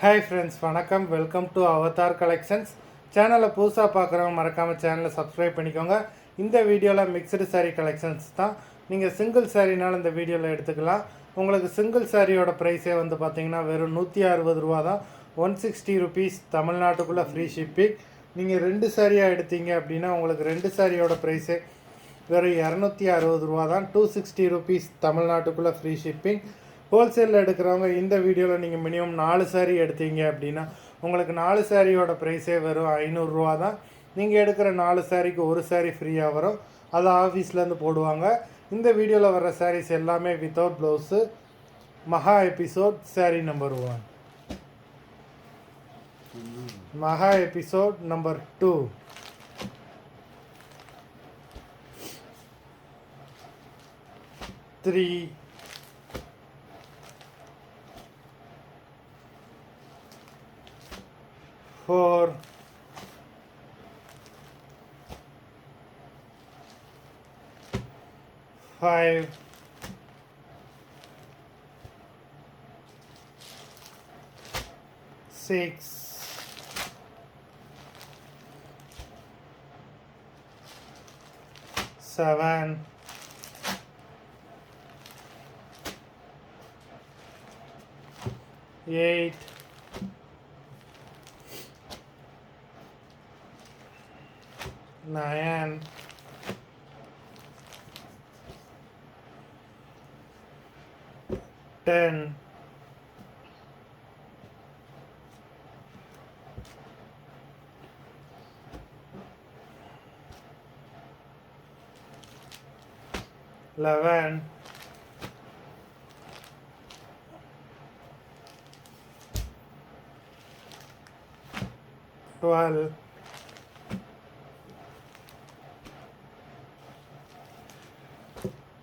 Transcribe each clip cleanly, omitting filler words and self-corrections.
Hi friends, வணக்கம். Welcome to Avatar collections. சேனலை புதுசாக பார்க்குறவங்க மறக்காமல் சேனலை சப்ஸ்கிரைப் பண்ணிக்கோங்க. இந்த வீடியோவில் மிக்சடு சாரீ கலெக்ஷன்ஸ் தான். நீங்கள் சிங்கிள் சாரீனாலும் இந்த வீடியோவில் எடுத்துக்கலாம். உங்களுக்கு சிங்கிள் சாரியோட ப்ரைஸே வந்து பார்த்தீங்கன்னா வெறும் 160 ரூபா தான். 160 ருபீஸ் தமிழ்நாட்டுக்குள்ளே ஃப்ரீ ஷிப்பிங். நீங்கள் 2 சாரியாக எடுத்தீங்க அப்படின்னா உங்களுக்கு 2 சாரியோட ப்ரைஸே வெறும் 260 ரூபா தான். 260 ருபீஸ் தமிழ்நாட்டுக்குள்ளே ஃப்ரீ ஷிப்பிங். ஹோல்சேலில் எடுக்கிறவங்க இந்த வீடியோவில் நீங்கள் மினிமம் 4 சாரீ எடுத்தீங்க அப்படின்னா உங்களுக்கு 4 சாரியோட ப்ரைஸே வெறும் 500 ரூபா தான். நீங்கள் எடுக்கிற 4 சாரீக்கு ஒரு சாரீ ஃப்ரீயாக வரும். அதை ஆஃபீஸ்லேருந்து போடுவாங்க. இந்த வீடியோவில் வர சாரீஸ் எல்லாமே வித்தவுட் ப்ளவுஸு. மகா எபிசோட் சாரீ நம்பர் 1, மகா எபிசோட் நம்பர் 2, த்ரீ, 4, 5, 6, 7, 8, 9, 10, 11, 12,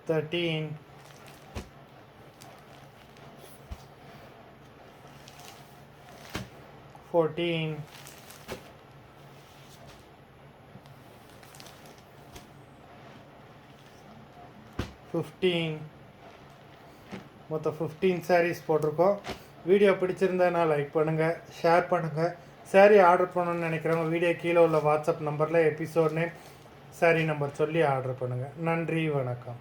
13, 14, 15. மொத்தம் 15 சாரீஸ் போட்டிருக்கோம். வீடியோ பிடிச்சிருந்தா லைக் பண்ணுங்கள், ஷேர் பண்ணுங்கள். சாரீ ஆர்டர் பண்ணணும்னு நினைக்கிறவங்க வீடியோ கீழே உள்ள வாட்ஸ்அப் நம்பரில் எபிசோட் நேம், சாரீ நம்பர் சொல்லி ஆர்டர் பண்ணுங்கள். நன்றி, வணக்கம்.